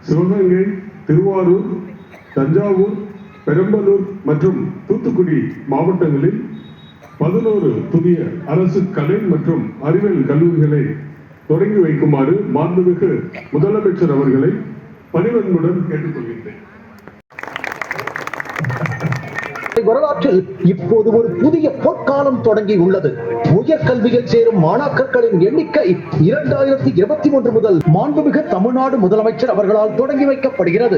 சிவகங்கை, திருவாரூர், தஞ்சாவூர், பெரம்பலூர் மற்றும் தூத்துக்குடி மாவட்டங்களில் 11 புதிய அரசு கலை மற்றும் அறிவியல் கல்லூரிகளை தொடங்கி வைக்குமாறு மாண்புமிகு முதலமைச்சர் அவர்களை பணிவன்புடன் கேட்டுக்கொள்கின்றேன். வரலாற்றில் இப்போது ஒரு புதிய பொற்காலம் தொடங்கி உள்ளது. உயர்கல்வியில் சேரும் மாணாக்கர்களின் எண்ணிக்கை 2023 முதல் மாண்புமிகு தமிழ்நாடு முதலமைச்சர் அவர்களால் தொடங்கி வைக்கப்படுகிறது.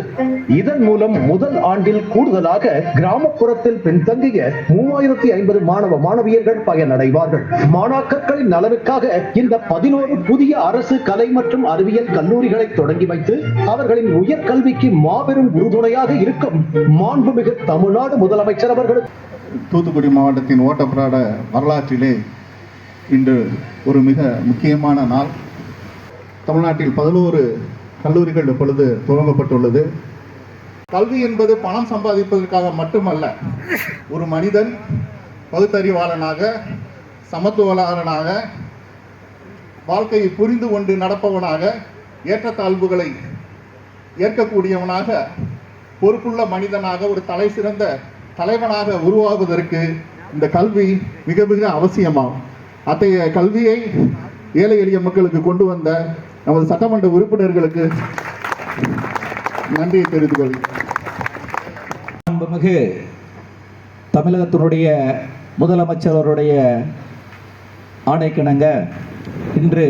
இதன் மூலம் முதல் ஆண்டில் கூடுதலாக கிராமப்புறத்தில் பின்தங்கிய 3050 மாணவ மாணவியர்கள் பயனடைவார்கள். மாணாக்கர்களின் நலனுக்காக இந்த 11 புதிய அரசு கலை மற்றும் அறிவியல் கல்லூரிகளை தொடங்கி வைத்து அவர்களின் உயர்கல்விக்கு மாபெரும் உறுதுணையாக இருக்கும் மாண்புமிகு தமிழ்நாடு முதலமைச்சர் தூத்துக்குடி மாவட்டத்தின் ஓட்டப்படாத வரலாற்றிலே இன்று ஒரு மிக முக்கியமான நாள். தமிழ்நாட்டில் 11 கல்லூரிகள் இப்பொழுது துவங்கப்பட்டுள்ளது. கல்வி என்பது பணம் சம்பாதிப்பதற்காக மட்டுமல்ல, ஒரு மனிதன் பகுத்தறிவாளனாக, சமத்துவவாளனாக, வாழ்க்கையை புரிந்து கொண்டு நடப்பவனாக, ஏற்றத்தாழ்வுகளை ஏற்கக்கூடியவனாக, பொறுப்புள்ள மனிதனாக, ஒரு தலை சிறந்த தலைவனாக உருவாகுவதற்கு இந்த கல்வி மிக மிக அவசியமாகும். அத்தகைய கல்வியை ஏழை எளிய மக்களுக்கு கொண்டு வந்த நமது சட்டமன்ற உறுப்பினர்களுக்கு நன்றியை தெரிவித்துக் கொள்கிறேன். மாண்புமிகு தமிழகத்தினுடைய முதலமைச்சருடைய ஆணைக்கிணங்க இன்று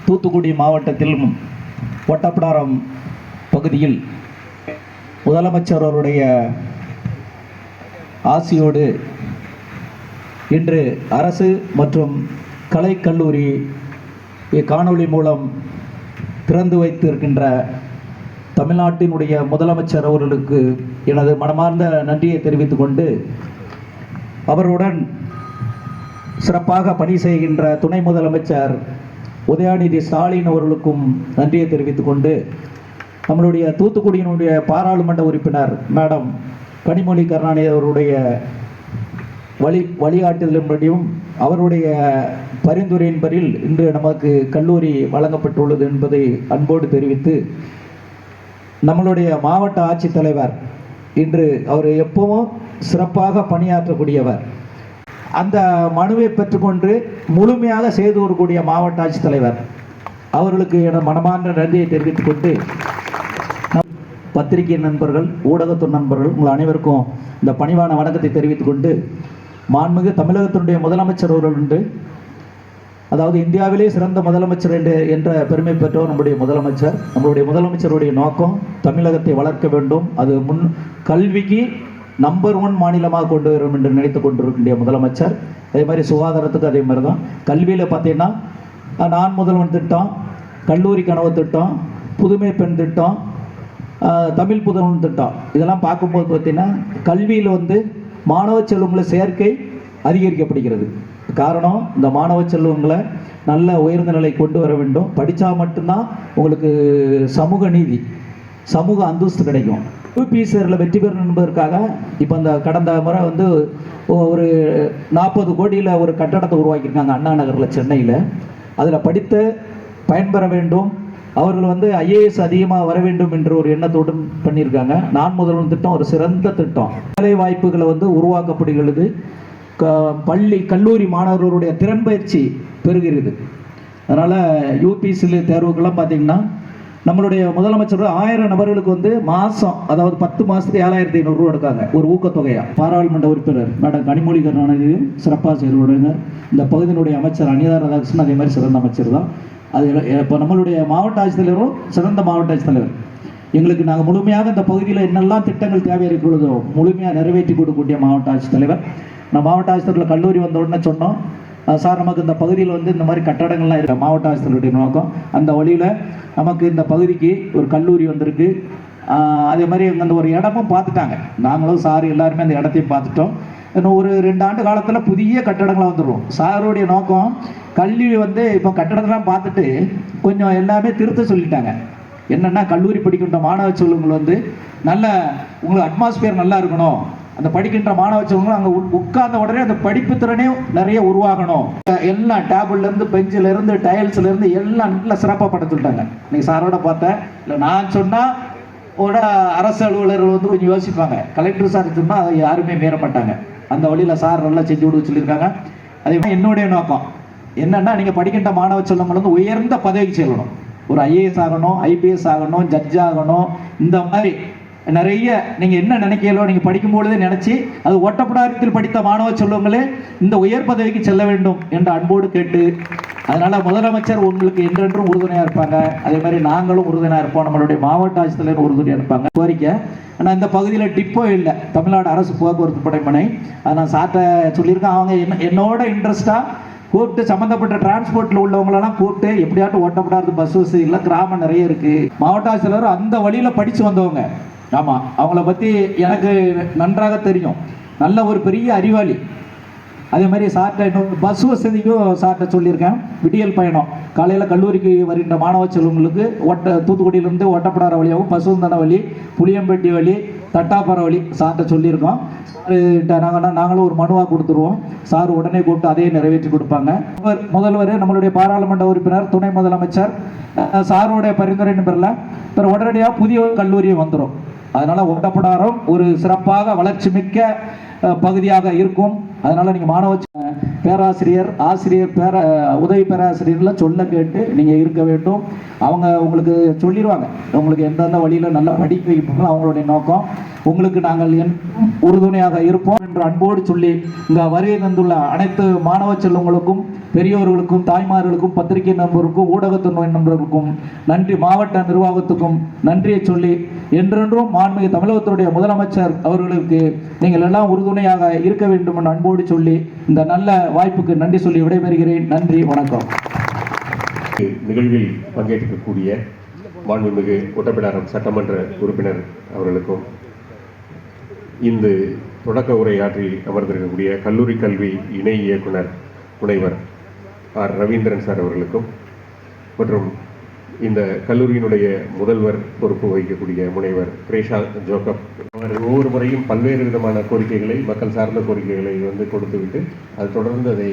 தூத்துக்குடி மாவட்டத்திலும் ஒட்டப்பிடாரம் பகுதியில் முதலமைச்சர் அவருடைய ஆசியோடு இன்று அரசு மற்றும் கலைக்கல்லூரி காணொளி மூலம் திறந்து வைத்திருக்கின்ற தமிழ்நாட்டினுடைய முதலமைச்சர் அவர்களுக்கு எனது மனமார்ந்த நன்றியை தெரிவித்துக் கொண்டு, அவருடன் சிறப்பாக பணி செய்கின்ற துணை முதலமைச்சர் உதயநிதி ஸ்டாலின் அவர்களுக்கும் நன்றியை தெரிவித்துக் கொண்டு, நம்மளுடைய தூத்துக்குடியினுடைய பாராளுமன்ற உறுப்பினர் மேடம் கனிமொழி கருணாநிதி அவருடைய வழிகாட்டுதலின்படியும் அவருடைய பரிந்துரையின்படியில் இன்று நமக்கு கல்லூரி வழங்கப்பட்டுள்ளது என்பதை அன்போடு தெரிவித்து, நம்மளுடைய மாவட்ட ஆட்சித்தலைவர் இன்று அவர் எப்பவும் சிறப்பாக பணியாற்றக்கூடியவர். அந்த மனுவை பெற்றுக்கொண்டு முழுமையாக செய்து வரக்கூடிய மாவட்ட ஆட்சித்தலைவர் அவர்களுக்கு என மனமார்ந்த நன்றியை தெரிவித்துக் கொண்டு, பத்திரிகை நண்பர்கள், ஊடகத்துறை நண்பர்கள் உங்கள் அனைவருக்கும் இந்த பணிவான வணக்கத்தை தெரிவித்துக் கொண்டு, மாண்புமிகு தமிழகத்தினுடைய முதலமைச்சர் அவர்கள் உண்டு, அதாவது இந்தியாவிலே சிறந்த முதலமைச்சர் என்ற பெருமை பெற்றவர் நம்முடைய முதலமைச்சர். நம்மளுடைய முதலமைச்சருடைய நோக்கம் தமிழகத்தை வளர்க்க வேண்டும், அது கல்விக்கு நம்பர் 1 மாநிலமாக கொண்டு வரும் என்று நினைத்து கொண்டிருக்கின்ற முதலமைச்சர். அதே மாதிரி சுகாதாரத்துக்கு அதே மாதிரி தான். கல்வியில் பார்த்தீங்கன்னா நான் முதல்வன் திட்டம், கல்லூரி கனவு திட்டம், புதுமை பெண் திட்டம், தமிழ் புதல்வன் திட்டம், இதெல்லாம் பார்க்கும்போது பார்த்தீங்கன்னா கல்வியில் மாணவ செல்வங்களை சேர்க்கை அதிகரிக்கப்படுகிறது. காரணம், இந்த மாணவ செல்வங்களை நல்ல உயர்ந்த நிலை கொண்டு வர வேண்டும். படித்தா மட்டும்தான் உங்களுக்கு சமூக நீதி, சமூக அந்தஸ்து கிடைக்கும். யூபிஎஸ்சியில் வெற்றி பெறணும் என்பதற்காக இப்போ அந்த கடந்த முறை ஒரு 40 கோடியில் ஒரு கட்டடத்தை உருவாக்கியிருக்காங்க அண்ணா நகரில், சென்னையில். அதில் படித்து பயன்பெற வேண்டும், அவர்கள் ஐஏஎஸ் அதிகமாக வர வேண்டும் என்ற ஒரு எண்ணத்துடன் பண்ணியிருக்காங்க. நான் முதல்வன் திட்டம் ஒரு சிறந்த திட்டம். வேலை வாய்ப்புகளை உருவாக்கப்படுகிறது. பள்ளி கல்லூரி மாணவர்களுடைய திறன் பயிற்சி பெறுகிறது. அதனால் யூபிஎஸ்சி தேர்வுக்கெல்லாம் பார்த்திங்கன்னா நம்மளுடைய முதலமைச்சர் 1000 நபர்களுக்கு மாதம், அதாவது 10 மாதத்துக்கு 7500 ரூபா எடுக்காங்க ஒரு ஊக்கத்தொகையாக. பாராளுமன்ற உறுப்பினர் மேடம் கனிமொழி கருணாநிதியும் சிறப்பாக செயல்படுங்க. இந்த பகுதியினுடைய அமைச்சர் அனிதா ராதாகிருஷ்ணன் அதே மாதிரி சிறந்த அமைச்சர் தான். அது இப்போ நம்மளுடைய மாவட்ட ஆட்சித்தலைவரும் சிறந்த மாவட்ட ஆட்சித்தலைவர். எங்களுக்கு நாங்கள் முழுமையாக இந்த பகுதியில் என்னெல்லாம் திட்டங்கள் தேவை இருக்கிறதோ முழுமையாக நிறைவேற்றி கொடுக்கக்கூடிய மாவட்ட ஆட்சித்தலைவர். நான் மாவட்ட ஆட்சித்தலைவரில் கல்லூரி வந்த உடனே சொன்னோம், சார் நமக்கு இந்த பகுதியில் இந்த மாதிரி கட்டடங்கள்லாம் இருக்குது. மாவட்ட ஆட்சித்தலைவருடைய நோக்கம் அந்த வழியில் நமக்கு இந்த பகுதிக்கு ஒரு கல்லூரி வந்திருக்கு. அதே மாதிரி அந்த ஒரு இடமும் பார்த்துட்டாங்க. நாங்களும் சார் எல்லாருமே அந்த இடத்தையும் பார்த்துட்டோம். இன்னும் ஒரு 2 ஆண்டு காலத்தில் புதிய கட்டடங்களாக வந்துடும். சாருடைய நோக்கம் கல்வி இப்போ கட்டடத்தெல்லாம் பார்த்துட்டு கொஞ்சம் எல்லாமே திருத்த சொல்லிட்டாங்க. என்னென்னா கல்லூரி படிக்கின்ற மாணவ செல்வங்கள் நல்ல உங்களுக்கு அட்மாஸ்பியர் நல்லா இருக்கணும், அந்த படிக்கின்ற மாணவ செல்வங்களும் அங்கே உட்கார்ந்த உடனே அந்த படிப்பு திறனே நிறைய உருவாகணும். எல்லாம் டேபிள்ல இருந்து பெஞ்சில இருந்து டைல்ஸ்ல இருந்து எல்லாம் நல்லா சிறப்பாக பண்ண சொல்லிட்டாங்க. இன்னைக்கு சாரோட பார்த்தேன். இல்லை நான் சொன்னா ஓட அரசு அலுவலர்கள் வந்து கொஞ்சம் யோசிப்பாங்க. கலெக்டர் சார் சொன்னா அதை யாருமே மீற மாட்டாங்க. அந்த வழியில சார் நல்லா செஞ்சு கொடுக்க சொல்லியிருக்காங்க. அதே மாதிரி என்னுடைய நோக்கம் என்னன்னா, நீங்க படிக்கின்ற மாணவ செல்வங்கள் வந்து உயர்ந்த பதவிக்கு செல்லணும். ஒரு IAS ஆகணும், IPS ஆகணும், ஜட்ஜ் ஆகணும். இந்த மாதிரி நிறைய நீங்க என்ன நினைக்கிறீங்களோ நீங்க படிக்கும் பொழுதே நினைச்சு அது ஒட்டப்படாரத்தில் படித்த மாணவ செல்வங்களே இந்த உயர் பதவிக்கு செல்ல வேண்டும் என்று அன்போடு கேட்டு, அதனால முதலமைச்சர் உங்களுக்கு என்றென்றும் உறுதுணையா இருப்பாங்க. அதே மாதிரி நாங்களும் உறுதுணையா இருப்போம். நம்மளுடைய மாவட்ட ஆட்சித்தலைவர் உறுதுணையா இருப்பாங்க. கோரிக்கை, ஆனால் இந்த பகுதியில் டிப்போ இல்லை, தமிழ்நாடு அரசு போக்குவரத்து படைமனை. அதை நான் சார்ட்ட சொல்லியிருக்கேன். அவங்க என்னோட இன்ட்ரெஸ்டா கூப்பிட்டு சம்மந்தப்பட்ட டிரான்ஸ்போர்ட்ல உள்ளவங்களெல்லாம் கூப்பிட்டு எப்படியாட்டும் ஓட்டப்படாது பஸ் வசதி இல்லை, கிராமம் நிறைய இருக்கு. மாவட்ட ஆட்சித்தலைவர் அந்த வழியில படிச்சு வந்தவங்க. ஆமா, அவங்கள பத்தி எனக்கு நன்றாக தெரியும். நல்ல ஒரு பெரிய அறிவாளி. அதே மாதிரி சார்ட்ட இன்னொரு பஸ் வசதிக்கும் சார்ட்ட சொல்லியிருக்கேன். விடியல் பயணம் காலையில் கல்லூரிக்கு வருகின்ற மாணவ செல்வங்களுக்கு தூத்துக்குடியிலிருந்து ஒட்டப்படார வழியாகவும் பசுந்தன வழி, புளியம்பட்டி வழி, தட்டாப்பாறை வழி சார்ட்ட சொல்லியிருக்கோம். நாங்களும் ஒரு மனுவாக கொடுத்துருவோம். சார் உடனே கூப்பிட்டு அதையே நிறைவேற்றி கொடுப்பாங்க. முதல்வர், நம்மளுடைய பாராளுமன்ற உறுப்பினர், துணை முதலமைச்சர் சாருடைய பரிந்துரையின் பேரில் உடனடியாக புதிய கல்லூரி வந்துடும். அதனால ஒட்டப்படாரம் ஒரு சிறப்பாக வளர்ச்சி மிக்க பகுதியாக இருக்கும். அதனால நீங்க மாணவ பேராசிரியர், ஆசிரியர், உதவி பேராசிரியர்லாம் சொல்ல கேட்டு நீங்க இருக்க வேண்டும். அவங்க உங்களுக்கு சொல்லிடுவாங்க உங்களுக்கு எந்தெந்த வழியில நல்லா படிக்க வைப்பாங்களோ அவங்களுடைய நோக்கம். உங்களுக்கு நாங்கள் உறுதுணையாக இருப்போம் என்று அன்போடு சொல்லி இங்க வருகை தந்துள்ள அனைத்து மாணவ செல்வங்களுக்கும், பெரியோர்களுக்கும், தாய்மார்களுக்கும், பத்திரிகை நண்பருக்கும், ஊடகத்துறை நண்பர்களுக்கும் நன்றி, மாவட்ட நிர்வாகத்துக்கும் நன்றியை சொல்லி, என்றென்றும் மாண்புமிகு தமிழகத்துடைய முதலமைச்சர் அவர்களுக்கு நீங்கள் எல்லாம் உறுதுணையாக இருக்க வேண்டும் என்று அன்போடு சொல்லி இந்த நல்ல வாய்ப்புக்கு நன்றி சொல்லி விடைபெறுகிறேன். நன்றி, வணக்கம். நிகழ்வில் பங்கேற்கக்கூடிய மாண்புமிகு ஒட்டப்பிடாரம் சட்டமன்ற உறுப்பினர் அவர்களுக்கும், இந்த தொடக்க உரையாற்றி அமர்ந்திருக்கக்கூடிய கல்லூரி கல்வி இணை இயக்குனர் முனைவர் ஆர் ரவீந்திரன் சார் அவர்களுக்கும், மற்றும் இந்த கல்லூரியினுடைய முதல்வர் பொறுப்பு வகிக்கக்கூடிய முனைவர் பிரேஷா ஜோக்கப், அவர் ஒவ்வொரு முறையும் பல்வேறு விதமான கோரிக்கைகளை, மக்கள் சார்ந்த கோரிக்கைகளை கொடுத்துவிட்டு அது தொடர்ந்து அதை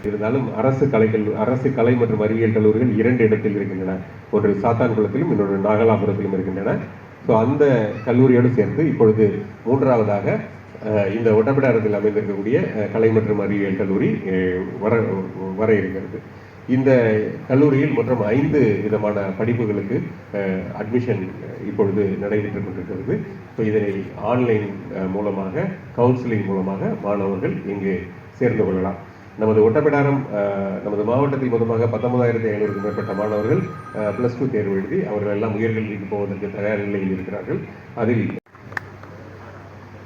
இருந்தாலும் அரசு கலை மற்றும் அறிவியல் கல்லூரிகள் 2 இடத்தில் இருக்கின்றன. ஒன்று சாத்தான்குளத்திலும் இன்னொன்று நாகலாபுரத்திலும் இருக்கின்றன. ஸோ அந்த கல்லூரியோடு சேர்ந்து இப்பொழுது 3வதாக இந்த ஒட்டப்பிடாரத்தில் அமைந்திருக்கக்கூடிய கலை மற்றும் அறிவியல் கல்லூரி வர இருக்கிறது. இந்த கல்லூரியில் மொத்தம் 5 விதமான படிப்புகளுக்கு அட்மிஷன் இப்பொழுது நடைபெற்றுக் கொண்டிருக்கிறது. ஸோ இதனை ஆன்லைன் மூலமாக, கவுன்சிலிங் மூலமாக மாணவர்கள் இங்கு சேர்ந்து கொள்ளலாம். நமது ஒட்டப்பிடாரம் நமது மாவட்டத்தில் மொத்தமாக 19,500க்கும் மேற்பட்ட மாணவர்கள் +2 தேர்வு எழுதி அவர்கள் எல்லாம் உயர்கல்விக்கு போவதற்கு தயார் நிலையில் இருக்கிறார்கள். அதில்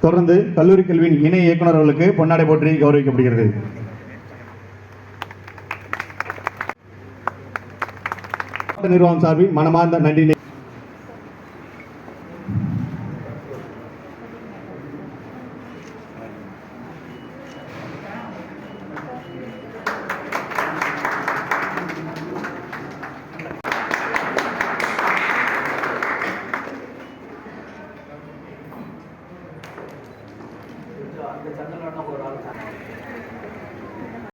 தொடர்ந்து கல்லூரி கல்வியின் இணை இயக்குனர் அவர்களுக்கு பொன்னாடை போற்றி கௌரவிக்கப்படுகிறது. நிர்வாகம் சார்பில் மனமார்ந்த நன்றி.